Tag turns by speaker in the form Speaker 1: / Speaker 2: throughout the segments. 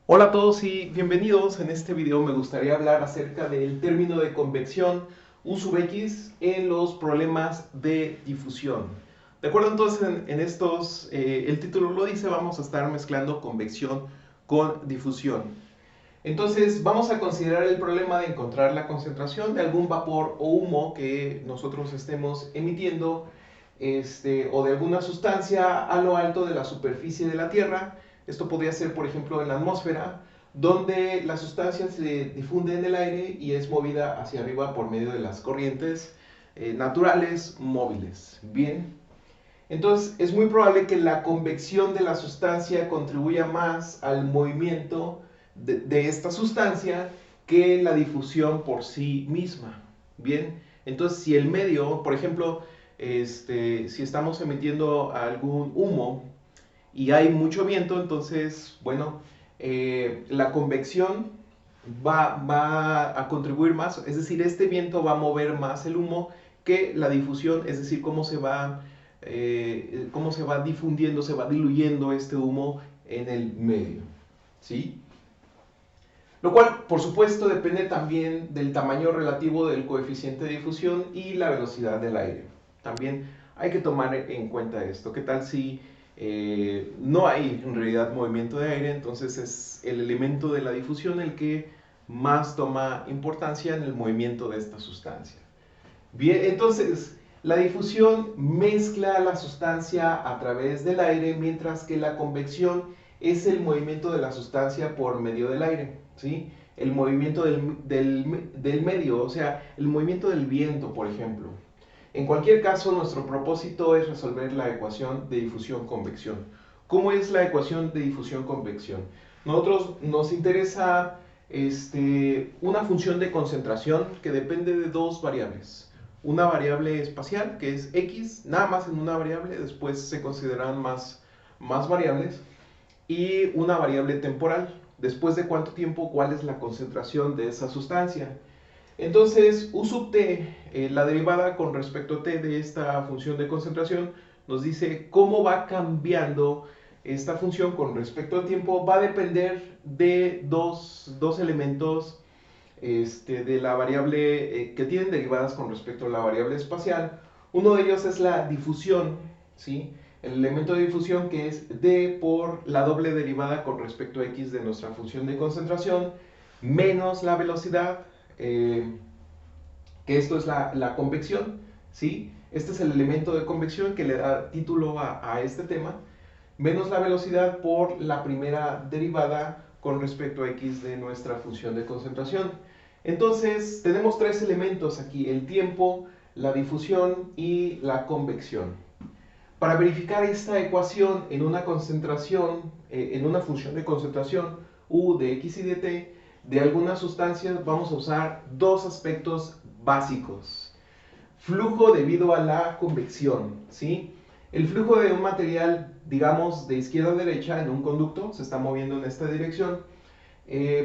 Speaker 1: Hola a todos y bienvenidos. En este video me gustaría hablar acerca del término de convección U sub X en los problemas de difusión. De acuerdo, entonces en estos, el título lo dice, vamos a estar mezclando convección con difusión. Entonces vamos a considerar el problema de encontrar la concentración de algún vapor o humo que nosotros estemos emitiendo o de alguna sustancia a lo alto de la superficie de la Tierra. Esto podría ser, por ejemplo, en la atmósfera, donde la sustancia se difunde en el aire y es movida hacia arriba por medio de las corrientes naturales móviles. Bien, entonces es muy probable que la convección de la sustancia contribuya más al movimiento de esta sustancia que la difusión por sí misma. Bien, entonces si el medio, por ejemplo, si estamos emitiendo algún humo y hay mucho viento, entonces, bueno, la convección va a contribuir más, es decir, este viento va a mover más el humo que la difusión, es decir, cómo se va difundiendo, se va diluyendo este humo en el medio, ¿sí? Lo cual, por supuesto, depende también del tamaño relativo del coeficiente de difusión y la velocidad del aire. También hay que tomar en cuenta esto. ¿Qué tal si no hay en realidad movimiento de aire? Entonces es el elemento de la difusión el que más toma importancia en el movimiento de esta sustancia. Bien, entonces la difusión mezcla la sustancia a través del aire, mientras que la convección es el movimiento de la sustancia por medio del aire, ¿sí? El movimiento del medio, o sea, el movimiento del viento, por ejemplo. En cualquier caso, nuestro propósito es resolver la ecuación de difusión-convección. ¿Cómo es la ecuación de difusión-convección? Nosotros nos interesa una función de concentración que depende de dos variables. Una variable espacial, que es x, nada más en una variable, después se consideran más variables, y una variable temporal, después de cuánto tiempo, cuál es la concentración de esa sustancia. Entonces, U sub t, la derivada con respecto a t de esta función de concentración, nos dice cómo va cambiando esta función con respecto al tiempo. Va a depender de dos elementos de la variable que tienen derivadas con respecto a la variable espacial. Uno de ellos es la difusión, ¿sí? El elemento de difusión, que es d por la doble derivada con respecto a x de nuestra función de concentración, menos la velocidad, que esto es la convección, ¿sí? Este es el elemento de convección que le da título a este tema, menos la velocidad por la primera derivada con respecto a x de nuestra función de concentración. Entonces, tenemos tres elementos aquí: el tiempo, la difusión y la convección. Para verificar esta ecuación en una concentración, en una función de concentración u de x y de t, de algunas sustancias, vamos a usar dos aspectos básicos. Flujo debido a la convección, ¿sí? El flujo de un material, digamos, de izquierda a derecha en un conducto, se está moviendo en esta dirección,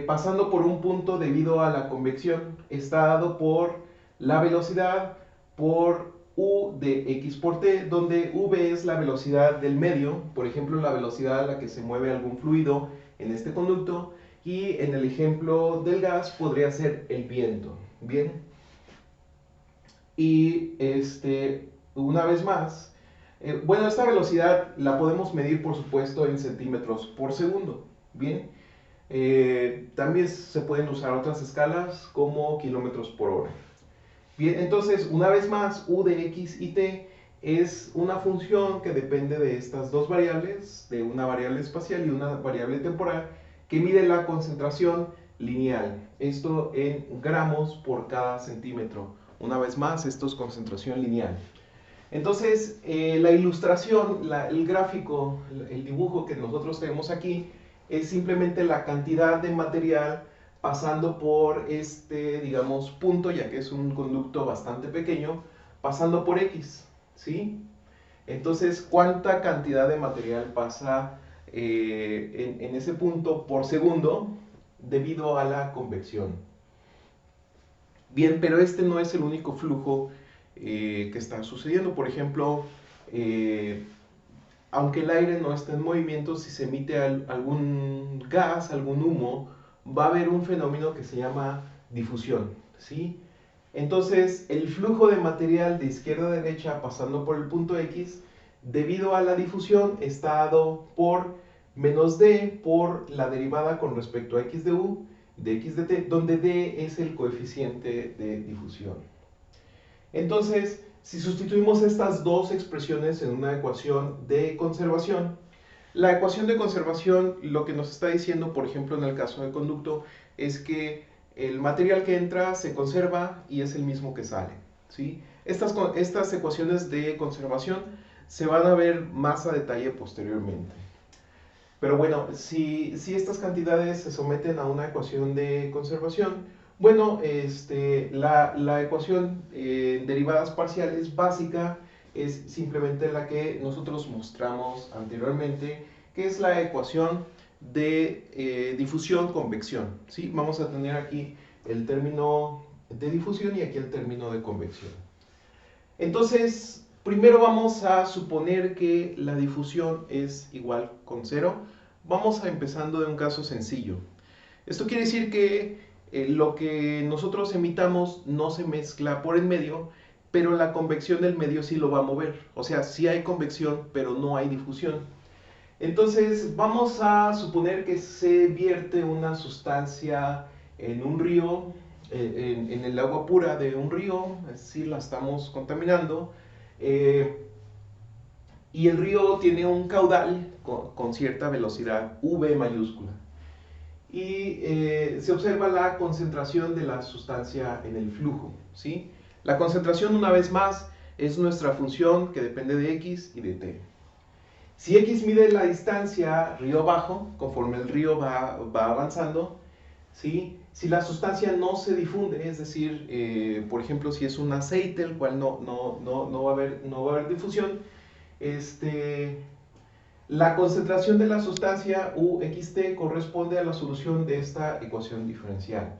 Speaker 1: pasando por un punto debido a la convección, está dado por la velocidad por u de x por t, donde v es la velocidad del medio, por ejemplo, la velocidad a la que se mueve algún fluido en este conducto, y en el ejemplo del gas podría ser el viento. Bien, y una vez más, bueno, esta velocidad la podemos medir, por supuesto, en centímetros por segundo. Bien, también se pueden usar otras escalas como kilómetros por hora. Bien, entonces, una vez más, u de x y t es una función que depende de estas dos variables, de una variable espacial y una variable temporal, que mide la concentración lineal. Esto en gramos por cada centímetro. Una vez más, esto es concentración lineal. Entonces, la ilustración, el gráfico, el dibujo que nosotros tenemos aquí es simplemente la cantidad de material pasando por digamos, punto, ya que es un conducto bastante pequeño, pasando por X, ¿sí? Entonces, ¿cuánta cantidad de material pasa en ese punto por segundo debido a la convección? Bien, pero este no es el único flujo que está sucediendo. Por ejemplo, eh, aunque el aire no esté en movimiento, si se emite algún gas, algún humo, va a haber un fenómeno que se llama difusión, ¿sí? Entonces, el flujo de material de izquierda a derecha pasando por el punto X, debido a la difusión, está dado por menos d por la derivada con respecto a x de u de x de t, donde d es el coeficiente de difusión. Entonces, si sustituimos estas dos expresiones en una ecuación de conservación, la ecuación de conservación lo que nos está diciendo, por ejemplo, en el caso del conducto, es que el material que entra se conserva y es el mismo que sale, ¿sí? Estas ecuaciones de conservación se van a ver más a detalle posteriormente. Pero bueno, si estas cantidades se someten a una ecuación de conservación, bueno, la ecuación derivadas parciales básica es simplemente la que nosotros mostramos anteriormente, que es la ecuación de difusión-convección, ¿sí? Vamos a tener aquí el término de difusión y aquí el término de convección. Entonces, primero vamos a suponer que la difusión es igual con 0. Vamos a empezando de un caso sencillo. Esto quiere decir que lo que nosotros emitamos no se mezcla por en medio, pero la convección del medio sí lo va a mover. O sea, sí hay convección, pero no hay difusión. Entonces, vamos a suponer que se vierte una sustancia en un río, en el agua pura de un río, es decir, la estamos contaminando, y el río tiene un caudal con cierta velocidad, V mayúscula. Y se observa la concentración de la sustancia en el flujo, ¿sí? La concentración, una vez más, es nuestra función que depende de x y de t. Si x mide la distancia río abajo, conforme el río va avanzando, ¿sí? Si la sustancia no se difunde, es decir, por ejemplo, si es un aceite, el cual no va a haber difusión, la concentración de la sustancia UXT corresponde a la solución de esta ecuación diferencial.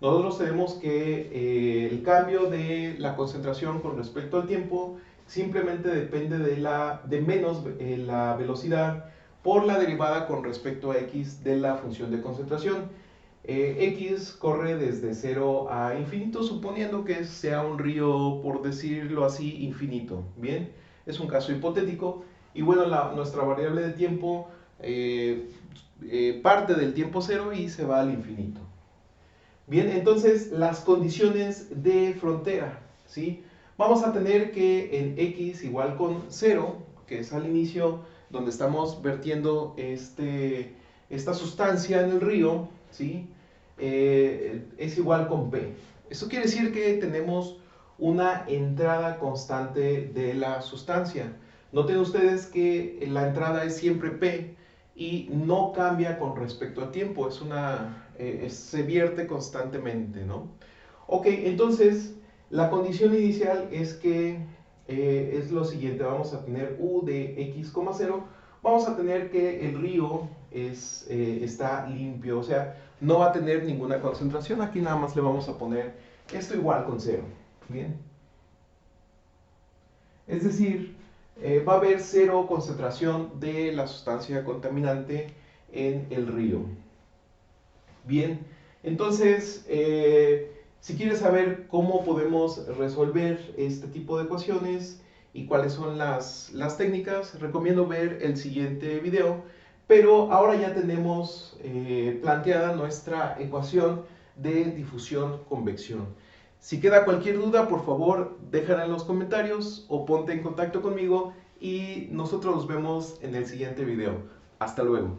Speaker 1: Nosotros tenemos que el cambio de la concentración con respecto al tiempo simplemente depende de menos la velocidad por la derivada con respecto a x de la función de concentración. X corre desde 0 a infinito, suponiendo que sea un río, por decirlo así, infinito. Bien, es un caso hipotético. Y bueno, nuestra variable de tiempo parte del tiempo 0 y se va al infinito. Bien, entonces las condiciones de frontera, ¿sí? Vamos a tener que en x igual con 0, que es al inicio donde estamos vertiendo esta sustancia en el río, ¿sí? Es igual con p. Eso quiere decir que tenemos una entrada constante de la sustancia. Noten ustedes que la entrada es siempre p y no cambia con respecto a tiempo, se vierte constantemente, ¿no? Ok, entonces la condición inicial es que es lo siguiente, vamos a tener u de x, 0, vamos a tener que el río está limpio, o sea, no va a tener ninguna concentración. Aquí nada más le vamos a poner esto igual con 0, ¿bien? Es decir, va a haber 0 concentración de la sustancia contaminante en el río. Bien, entonces, si quieres saber cómo podemos resolver este tipo de ecuaciones y cuáles son las técnicas, recomiendo ver el siguiente video. Pero ahora ya tenemos planteada nuestra ecuación de difusión-convección. Si queda cualquier duda, por favor, déjala en los comentarios o ponte en contacto conmigo y nosotros nos vemos en el siguiente video. Hasta luego.